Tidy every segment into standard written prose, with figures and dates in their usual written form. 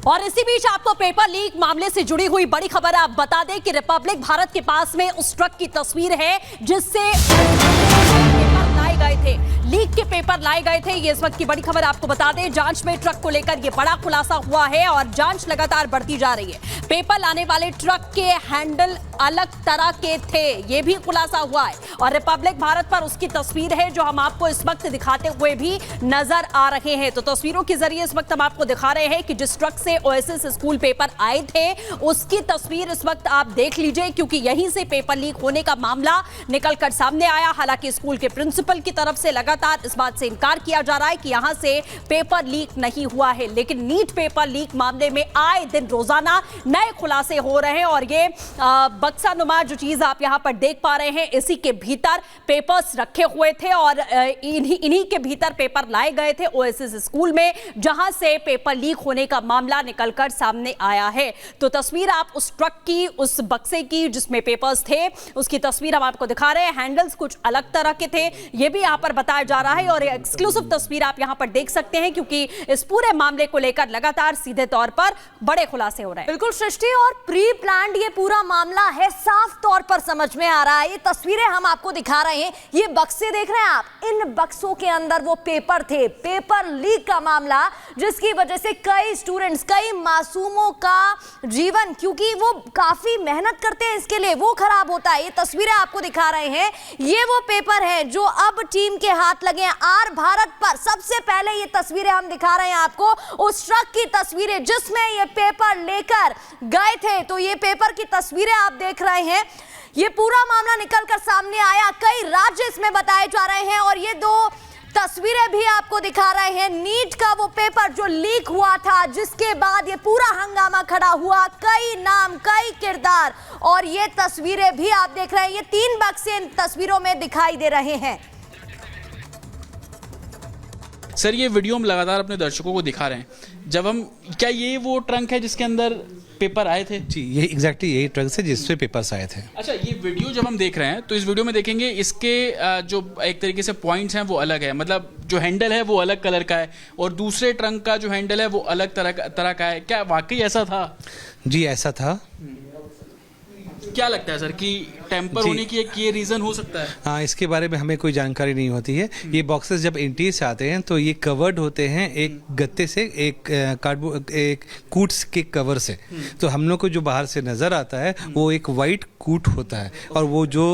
और इसी बीच आपको पेपर लीक मामले से जुड़ी हुई बड़ी खबर आप बता दें कि रिपब्लिक भारत के पास में उस ट्रक की तस्वीर है जिससे पेपर लाए गए थे, लीक के पेपर लाए गए थे। ये इस वक्त की बड़ी खबर आपको बता दें। जांच में ट्रक को लेकर ये बड़ा खुलासा हुआ है और जांच लगातार बढ़ती जा रही है। पेपर लाने वाले ट्रक के हैंडल अलग तरह के थे, ये भी खुलासा हुआ है और रिपब्लिक भारत पर उसकी तस्वीर है जो हम आपको इस वक्त दिखाते हुए भी नजर आ रहे हैं। तो तस्वीरों के जरिए इस वक्त हम आपको दिखा रहे हैं कि जिस ट्रक से ओएसिस स्कूल पेपर आए थे उसकी तस्वीर इस वक्त आप देख लीजिए, क्योंकि यहीं से पेपर लीक होने का मामला निकलकर सामने आया। हालांकि स्कूल के प्रिंसिपल की तरफ से लगातार इस बात से इनकार किया जा रहा है कि यहां से पेपर लीक नहीं हुआ है, लेकिन नीट पेपर लीक मामले में आए दिन रोजाना नए खुलासे हो रहे हैं और ये बक्सा नुमा जो चीज आप यहां पर देख पा रहे हैं, इसी के भीतर पेपर्स रखे हुए थे और इन्हीं के भीतर पेपर लाए गए थे ओएसिस स्कूल में, जहां से पेपर लीक होने का मामला निकलकर सामने आया है। तो तस्वीर आप उस ट्रक की, उस बक्से की जिसमें पेपर्स थे, उसकी तस्वीर हम आपको दिखा रहे हैं। हैंडल्स कुछ अलग तरह के थे, यह भी यहां पर बताया जा रहा है और एक्सक्लूसिव तस्वीर आप यहां पर देख सकते हैं, क्योंकि इस पूरे मामले को लेकर लगातार सीधे तौर पर बड़े खुलासे हो रहे हैं। बिल्कुल सृष्टि, और प्री प्लान्ड ये पूरा मामला है, साफ तौर पर समझ में आ रहा है। ये तस्वीरें हम आपको दिखा रहे हैं, ये बक्से देख रहे हैं आप, इन बक्सों के अंदर वो पेपर थे। पेपर लीक का मामला जिसकी वजह से कई स्टूडेंट्स, कई मासूमों का जीवन, क्योंकि वो काफी मेहनत करते हैं इसके लिए, वो खराब होता है। ये तस्वीरें आपको दिखा रहे हैं, ये वो पेपर है जो अब टीम के हाथ लगे हैं आर भारत पर। सबसे पहले ये तस्वीरें हम दिखा रहे हैं आपको, उस ट्रक की तस्वीरें जिसमें ये पेपर लेकर गए थे। तो ये पेपर की तस्वीरें आप देख रहे हैं, ये पूरा मामला निकलकर सामने आया, कई राज्य इसमें बताए जा रहे हैं और ये दो तस्वीरें भी आपको दिखा रहे हैं। नीट का वो पेपर जो लीक हुआ था, जिसके बाद ये पूरा हंगामा खड़ा हुआ, कई नाम, कई किरदार, और ये तस्वीरें भी आप देख रहे हैं। ये 3 बक्से इन तस्वीरों में दिखाई दे रहे हैं। सर, ये वीडियो हम लगातार अपने दर्शकों को दिखा रहे हैं। जब हम, क्या ये वो ट्रंक है जिसके अंदर पेपर आए थे? जी, ये एग्जैक्टली यही ट्रक से जिससे पेपर्स आए थे। अच्छा, ये वीडियो जब हम देख रहे हैं तो इस वीडियो में देखेंगे इसके जो एक तरीके से पॉइंट्स हैं वो अलग है, मतलब जो हैंडल है वो अलग कलर का है और दूसरे ट्रंक का जो हैंडल है वो अलग तरह का है। क्या वाकई ऐसा था? जी, ऐसा था। क्या लगता है सर कि टेम्पर होने की एक ये रीज़न हो सकता है? हाँ, इसके बारे में हमें कोई जानकारी नहीं होती है। ये बॉक्सेस जब एनटीए से आते हैं तो ये कवर्ड होते हैं एक गत्ते से, एक कार्डबोर्ड, एक कूट्स के कवर से। तो हम लोग को जो बाहर से नज़र आता है वो एक वाइट कूट होता है और वो जो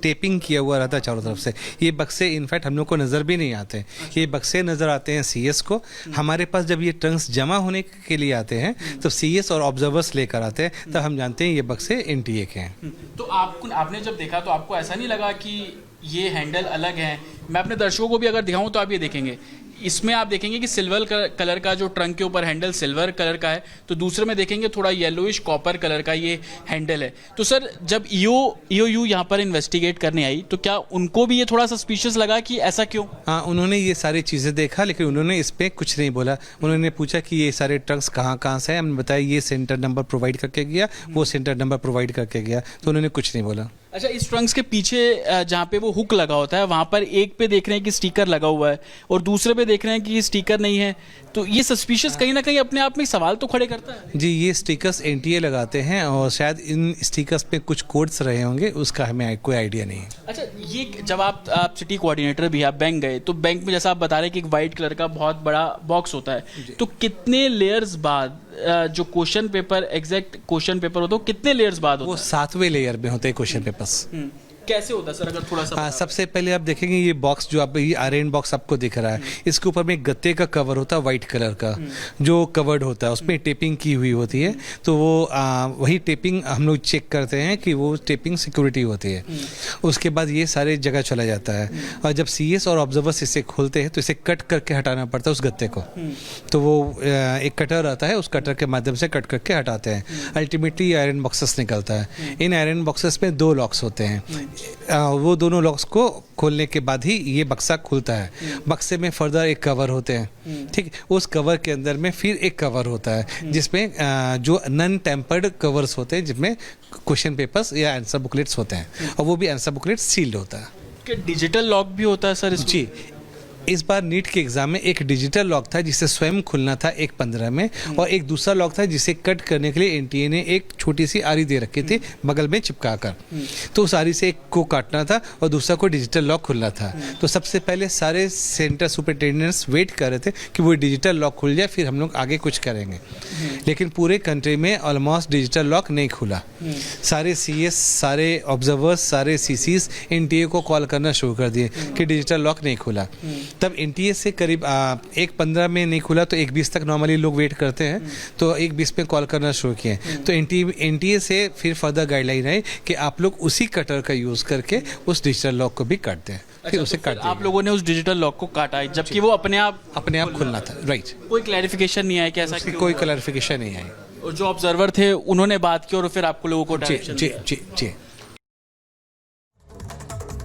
टेपिंग किया हुआ रहता है चारों तरफ से। ये बक्से इनफैक्ट हम लोग को नज़र भी नहीं आते, ये बक्से नज़र आते हैं सीएस को। हमारे पास जब ये ट्रंक्स जमा होने के लिए आते हैं तो सीएस और ऑब्जर्वर्स लेकर आते हैं, तब हम जानते हैं ये बक्से एनटीए के हैं। तो आपने जब देखा तो आपको ऐसा नहीं लगा कि ये हैंडल अलग है? मैं अपने दर्शकों को भी अगर दिखाऊं तो आप ये देखेंगे, इसमें आप देखेंगे कि सिल्वर कलर का जो ट्रंक के ऊपर हैंडल सिल्वर कलर का है, तो दूसरे में देखेंगे थोड़ा येलोइश कॉपर कलर का ये हैंडल है। तो सर, जब ईओयू यहाँ पर इन्वेस्टिगेट करने आई तो क्या उनको भी ये थोड़ा सस्पिशियस लगा कि ऐसा क्यों? हाँ, उन्होंने ये सारी चीज़ें देखा लेकिन उन्होंने इस पर कुछ नहीं बोला। उन्होंने पूछा कि ये सारे ट्रक्स कहाँ से हैं, हमने बताया ये सेंटर नंबर प्रोवाइड करके गया, वो सेंटर नंबर प्रोवाइड करके गया, तो उन्होंने कुछ नहीं बोला। अच्छा, इस ट्रंक्स के पीछे जहाँ पे वो हुक लगा होता है वहाँ पर एक पे देख रहे हैं कि स्टिकर लगा हुआ है और दूसरे पे देख रहे हैं कि ये स्टिकर नहीं है, तो ये सस्पिशियस कहीं ना कहीं अपने आप में सवाल तो खड़े करता है। जी, ये स्टिकर्स एनटीए लगाते हैं और शायद इन स्टिकर्स पे कुछ कोड्स रहे होंगे, उसका हमें कोई आइडिया नहीं है। अच्छा, ये जब आप सिटी कोऑर्डिनेटर भी, आप बैंक गए तो बैंक में जैसा आप बता रहे हैं कि एक वाइट कलर का बहुत बड़ा बॉक्स होता है, तो कितने लेयर्स बाद जो question paper, exact question paper होता है, कितने लेयर्स बाद होता है? वो 7वें लेयर में होते हैं क्वेश्चन पेपर्स। कैसे होता है सर, अगर थोड़ा सा? सबसे पहले आप देखेंगे ये बॉक्स जो आप, ये आयरन बॉक्स आपको दिख रहा है, इसके ऊपर में एक गत्ते का कवर होता है वाइट कलर का, जो कवर्ड होता है, उसमें टेपिंग की हुई होती है। तो वो वही टेपिंग हम लोग चेक करते हैं कि वो टेपिंग सिक्योरिटी होती है। उसके बाद ये सारे जगह चला जाता है और जब सीएस और ऑब्जर्वर्स इसे खोलते हैं तो इसे कट करके हटाना पड़ता है उस गत्ते को। तो वो एक कटर आता है, उस कटर के माध्यम से कट करके हटाते हैं। अल्टीमेटली आयरन बॉक्सेस निकलता है। इन आयरन बॉक्सेस में 2 लॉक्स होते हैं, वो दोनों लॉक्स को खोलने के बाद ही ये बक्सा खुलता है। बक्से में फर्दर एक कवर होते हैं, ठीक, उस कवर के अंदर में फिर एक कवर होता है जिसमें जो नॉन टेम्पर्ड कवर्स होते हैं, जिसमें क्वेश्चन पेपर्स या आंसर बुकलेट्स होते हैं और वो भी आंसर बुकलेट सील्ड होता है। डिजिटल लॉक भी होता है सर? जी, इस बार नीट के एग्जाम में एक डिजिटल लॉक था जिसे स्वयं खुलना था 1:15 में, और एक दूसरा लॉक था जिसे कट करने के लिए एनटीए ने एक छोटी सी आरी दे रखी थी बगल में चिपका कर। तो उस आरी से एक को काटना था और दूसरा को डिजिटल लॉक खुलना था। तो सबसे पहले सारे सेंटर सुपरिटेंडेंट्स वेट कर रहे थे कि वो डिजिटल लॉक खुल जाए, फिर हम लोग आगे कुछ करेंगे। लेकिन पूरे कंट्री में ऑलमोस्ट डिजिटल लॉक नहीं खुला। सारे सीएस, सारे ऑब्जर्वर्स, सारे सीसीज एनटीए को कॉल करना शुरू कर दिए कि डिजिटल लॉक नहीं खुला। तब एनटीए से करीब 1:15 में नहीं खुला तो 1:20 तक नॉर्मली लोग वेट करते हैं, तो 1:20 में कॉल करना शुरू किए। तो एनटीए से फिर फर्दर गाइडलाइन आई कि आप लोग उसी कटर का यूज़ करके उस डिजिटल लॉक को भी काट दें। फिर उसे काट आप लोगों ने उस डिजिटल लॉक को काटा है जबकि वो अपने आप खुलना था। राइट, कोई क्लैरिफिकेशन नहीं आया कि ऐसा क्यों? कोई क्लैरिफिकेशन नहीं आई। और जो ऑब्जर्वर थे उन्होंने बात की और फिर आपको लोगों को जी जी जी जी